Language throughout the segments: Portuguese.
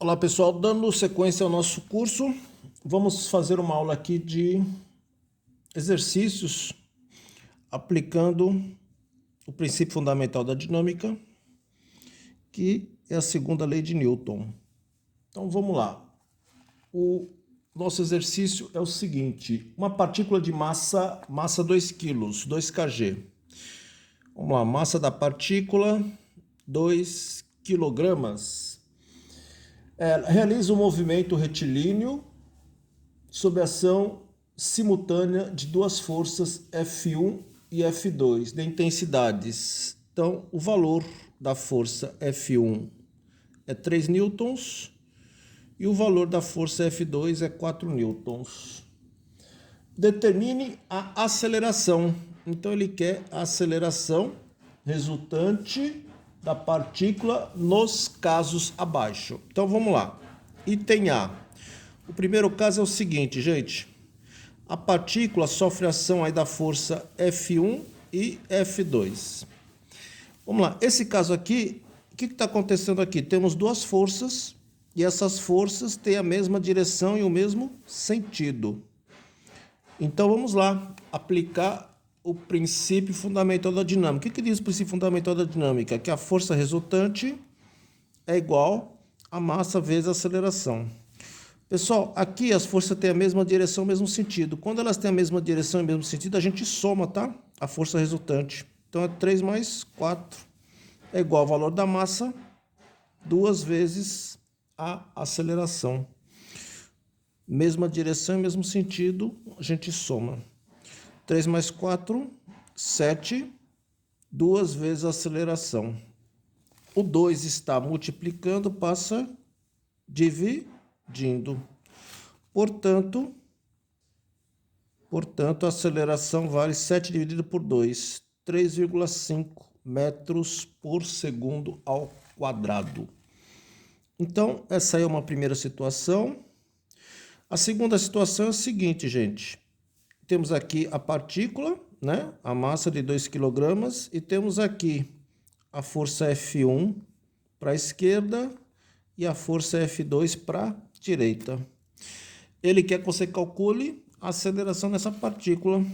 Olá pessoal, dando sequência ao nosso curso, vamos fazer uma aula aqui de exercícios aplicando o princípio fundamental da dinâmica, que é a segunda lei de Newton. Então vamos lá. O nosso exercício é o seguinte: uma partícula de massa 2 kg, 2 kg. Vamos lá, massa da partícula 2 kg. Realiza um movimento retilíneo sob ação simultânea de duas forças F1 e F2 de intensidades. Então, o valor da força F1 é 3 newtons e o valor da força F2 é 4 newtons. Determine a aceleração. Então, ele quer a aceleração resultante da partícula nos casos abaixo. Então vamos lá. Item A. O primeiro caso é o seguinte, gente. A partícula sofre ação aí da força F1 e F2. Vamos lá. Esse caso aqui, o que está acontecendo aqui? Temos duas forças e essas forças têm a mesma direção e o mesmo sentido. Então vamos lá aplicar o princípio fundamental da dinâmica. O que diz o princípio fundamental da dinâmica? Que a força resultante é igual a massa vezes a aceleração. Pessoal, aqui as forças têm a mesma direção, o mesmo sentido. Quando elas têm a mesma direção e o mesmo sentido, a gente soma, tá? A força resultante. Então é 3 mais 4 é igual ao valor da massa, 2 vezes a aceleração. Mesma direção e mesmo sentido, a gente soma. 3 mais 4, 7, 2 vezes a aceleração. O 2 está multiplicando, passa dividindo. Portanto, a aceleração vale 7 dividido por 2, 3,5 metros por segundo ao quadrado. Então, essa aí é uma primeira situação. A segunda situação é a seguinte, gente. Temos aqui a partícula, né? A massa de 2 kg, e temos aqui a força F1 para a esquerda e a força F2 para a direita. Ele quer que você calcule a aceleração dessa partícula.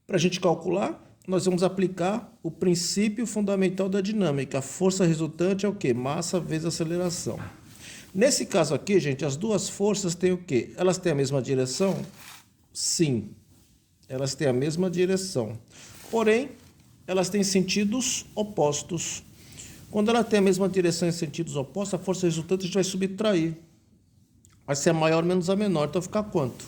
Para a gente calcular, nós vamos aplicar o princípio fundamental da dinâmica. A força resultante é o quê? Massa vezes aceleração. Nesse caso aqui, gente, as duas forças têm o quê? Elas têm a mesma direção? Sim, elas têm a mesma direção, porém, elas têm sentidos opostos. Quando ela tem a mesma direção em sentidos opostos, a força resultante a gente vai subtrair. Vai ser a maior menos a menor, então vai ficar quanto?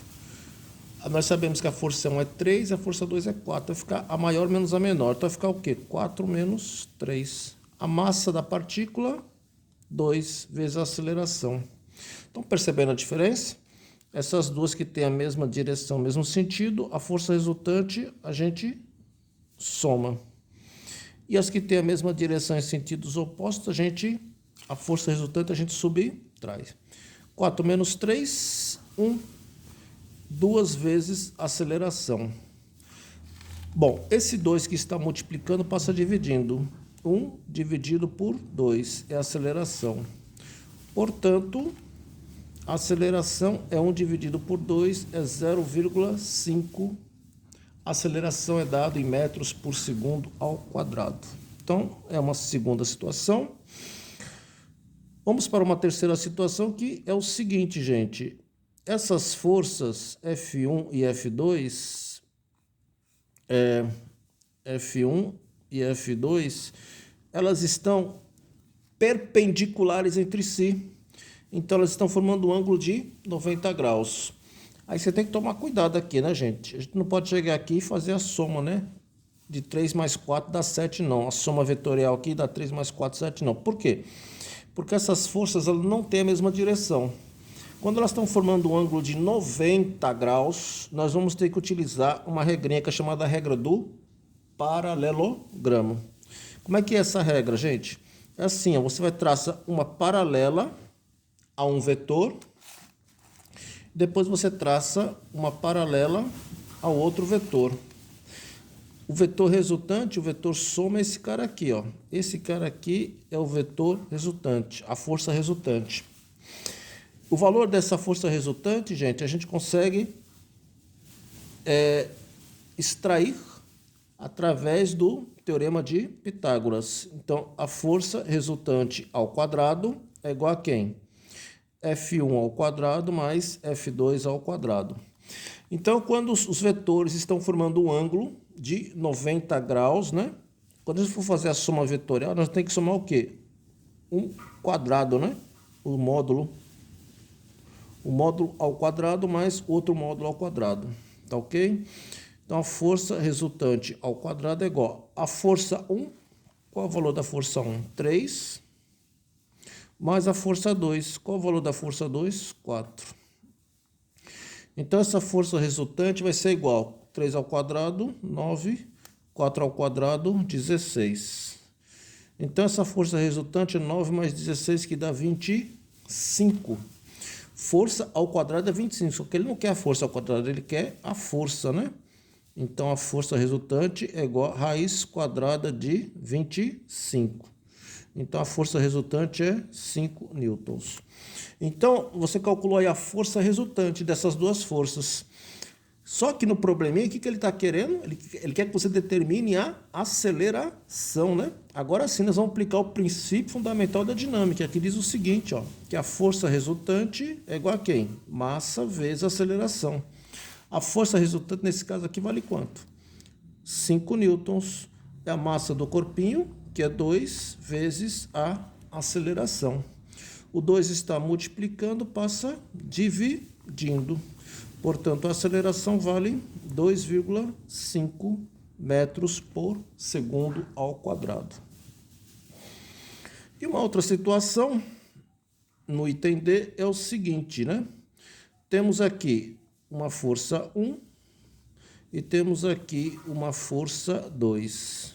Nós sabemos que a força 1 é 3 e a força 2 é 4, vai ficar a maior menos a menor, então vai ficar o quê? 4 menos 3. A massa da partícula, 2 vezes a aceleração. Estão percebendo a diferença? Essas duas que têm a mesma direção, mesmo sentido, a força resultante a gente soma. E as que têm a mesma direção em sentidos opostos, a força resultante a gente subtrai. 4 menos 3, 1, 2 vezes a aceleração. Bom, esse 2 que está multiplicando passa dividindo. 1 dividido por 2 é a aceleração. Portanto, a aceleração é 1 dividido por 2, é 0,5. A aceleração é dado em metros por segundo ao quadrado. Então, é uma segunda situação. Vamos para uma terceira situação, que é o seguinte, gente. Essas forças F1 e F2, F1 e F2, elas estão perpendiculares entre si. Então, elas estão formando um ângulo de 90 graus. Aí você tem que tomar cuidado aqui, né, gente? A gente não pode chegar aqui e fazer a soma, né? De 3 mais 4 dá 7, não. A soma vetorial aqui dá 3 mais 4, 7, não. Por quê? Porque essas forças elas não têm a mesma direção. Quando elas estão formando um ângulo de 90 graus, nós vamos ter que utilizar uma regrinha que é chamada regra do paralelogramo. Como é que é essa regra, gente? É assim, ó, você vai traçar uma paralela a um vetor, depois você traça uma paralela ao outro vetor. O vetor resultante, o vetor soma é esse cara aqui, ó. Esse cara aqui é o vetor resultante, a força resultante. O valor dessa força resultante, gente, a gente consegue extrair através do teorema de Pitágoras. Então, a força resultante ao quadrado é igual a quem? F1 ao quadrado mais F2 ao quadrado. Então, quando os vetores estão formando um ângulo de 90 graus, né? Quando a gente for fazer a soma vetorial, nós temos que somar o quê? Um quadrado, né? O módulo ao quadrado mais outro módulo ao quadrado. Tá ok? Então, a força resultante ao quadrado é igual a força 1. Qual é o valor da força 1? 3. Mais a força 2. Qual é o valor da força 2? 4. Então, essa força resultante vai ser igual a 3 ao quadrado, 9. 4 ao quadrado, 16. Então, essa força resultante é 9 mais 16, que dá 25. Força ao quadrado é 25, só que ele não quer a força ao quadrado, ele quer a força, né? Então, a força resultante é igual a raiz quadrada de 25. Então, a força resultante é 5 newtons. Então, você calculou aí a força resultante dessas duas forças. Só que no probleminha, o que ele está querendo? Ele quer que você determine a aceleração, né? Agora sim, nós vamos aplicar o princípio fundamental da dinâmica. Aqui diz o seguinte, ó, que a força resultante é igual a quem? Massa vezes aceleração. A força resultante, nesse caso aqui, vale quanto? 5 newtons. É a massa do corpinho, que é 2 vezes a aceleração. O 2 está multiplicando, passa dividindo. Portanto, a aceleração vale 2,5 metros por segundo ao quadrado. E uma outra situação, no item D, é o seguinte, né? Temos aqui uma força 1 e temos aqui uma força 2.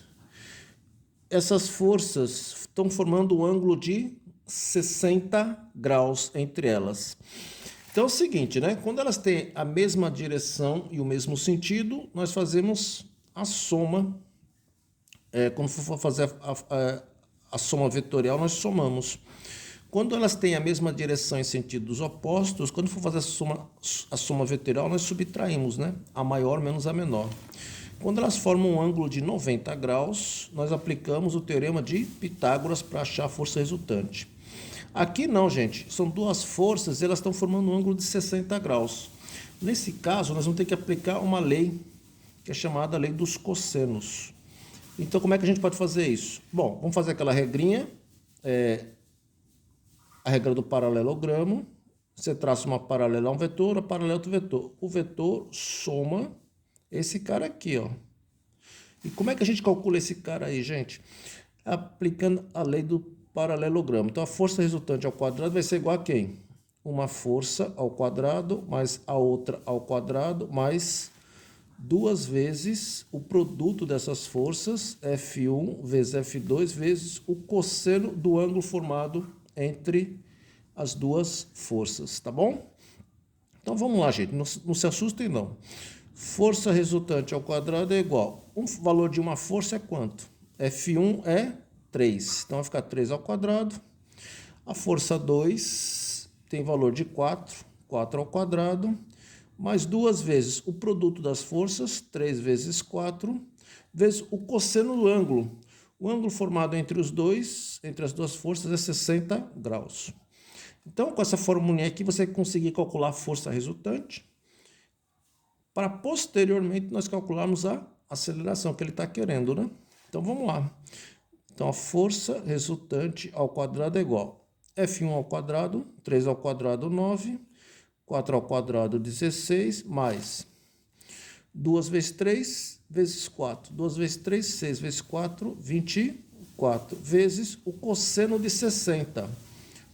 Essas forças estão formando um ângulo de 60 graus entre elas. Então é o seguinte, né? Quando elas têm a mesma direção e o mesmo sentido, nós fazemos a soma. Quando for fazer a soma vetorial, nós somamos. Quando elas têm a mesma direção e sentidos opostos, quando for fazer a soma vetorial, nós subtraímos, né? A maior menos a menor. Quando elas formam um ângulo de 90 graus, nós aplicamos o teorema de Pitágoras para achar a força resultante. Aqui não, gente. São duas forças e elas estão formando um ângulo de 60 graus. Nesse caso, nós vamos ter que aplicar uma lei, que é chamada lei dos cossenos. Então, como é que a gente pode fazer isso? Bom, vamos fazer aquela regrinha, a regra do paralelogramo. Você traça uma paralela a um vetor, a paralela a outro vetor. O vetor soma esse cara aqui, ó. E como é que a gente calcula esse cara aí, gente? Aplicando a lei do paralelogramo. Então, a força resultante ao quadrado vai ser igual a quem? Uma força ao quadrado, mais a outra ao quadrado, mais 2 vezes o produto dessas forças, F1 vezes F2, vezes o cosseno do ângulo formado entre as duas forças, tá bom? Então, vamos lá, gente. Não se assustem, não. Força resultante ao quadrado é igual. O valor de uma força é quanto? F1 é 3. Então, vai ficar 3 ao quadrado. A força 2 tem valor de 4. 4 ao quadrado. Mais 2 vezes o produto das forças, 3 vezes 4, vezes o cosseno do ângulo. O ângulo formado entre as duas forças, é 60 graus. Então, com essa formulinha aqui, você vai conseguir calcular a força resultante, para posteriormente nós calcularmos a aceleração que ele está querendo, né? Então, vamos lá. Então, a força resultante ao quadrado é igual a F1 ao quadrado, 3 ao quadrado, 9, 4 ao quadrado, 16, mais 2 vezes 3, vezes 4. 2 vezes 3, 6 vezes 4, 24, vezes o cosseno de 60.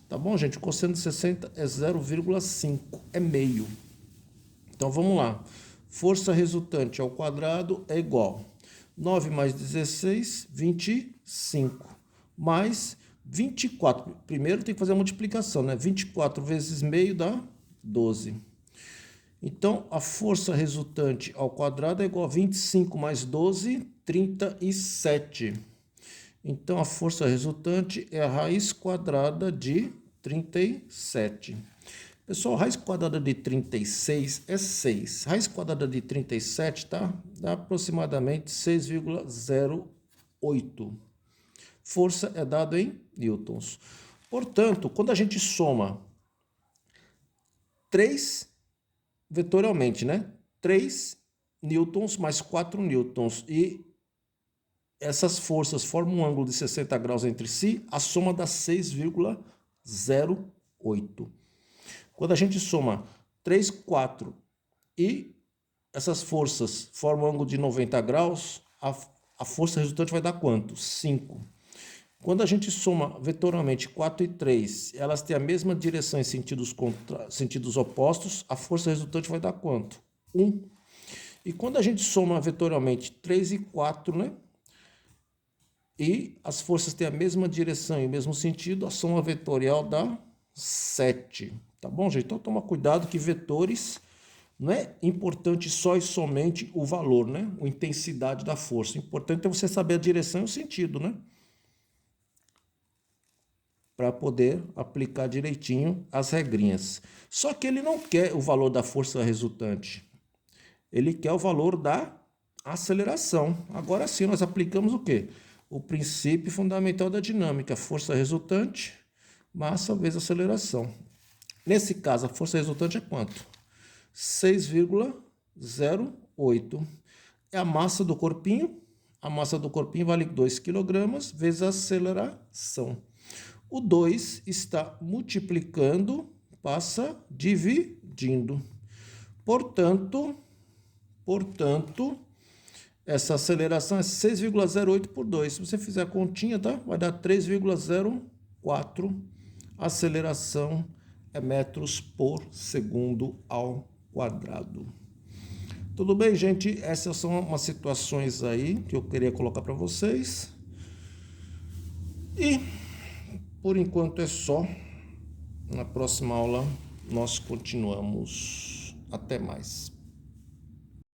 Tá bom, gente? O cosseno de 60 é 0,5, é meio. Então, vamos lá. Força resultante ao quadrado é igual a 9 mais 16, 25, mais 24. Primeiro tem que fazer a multiplicação, né? 24 vezes meio dá 12. Então, a força resultante ao quadrado é igual a 25 mais 12, 37. Então, a força resultante é a raiz quadrada de 37. Pessoal, raiz quadrada de 36 é 6. Raiz quadrada de 37, tá? Dá aproximadamente 6,08. Força é dado em newtons. Portanto, quando a gente soma 3 vetorialmente, né? 3 newtons mais 4 newtons e essas forças formam um ângulo de 60 graus entre si, a soma dá 6,08. Quando a gente soma 3, 4 e essas forças formam um ângulo de 90 graus, a força resultante vai dar quanto? 5. Quando a gente soma vetorialmente 4 e 3, elas têm a mesma direção em sentidos opostos, a força resultante vai dar quanto? 1. E quando a gente soma vetorialmente 3 e 4, né? E as forças têm a mesma direção e o mesmo sentido, a soma vetorial dá 7. Tá bom, gente? Então toma cuidado que vetores não é importante só e somente o valor, né? A intensidade da força. O importante é você saber a direção e o sentido, né? Para poder aplicar direitinho as regrinhas. Só que ele não quer o valor da força resultante. Ele quer o valor da aceleração. Agora sim, nós aplicamos o quê? O princípio fundamental da dinâmica. Força resultante, massa vezes aceleração. Nesse caso, a força resultante é quanto? 6,08. É a massa do corpinho. A massa do corpinho vale 2 kg vezes a aceleração. O 2 está multiplicando, passa dividindo. Portanto, essa aceleração é 6,08 por 2. Se você fizer a continha, tá? Vai dar 3,04. A aceleração é metros por segundo ao quadrado. Tudo bem, gente? Essas são umas situações aí que eu queria colocar para vocês. E, por enquanto, é só. Na próxima aula, nós continuamos. Até mais.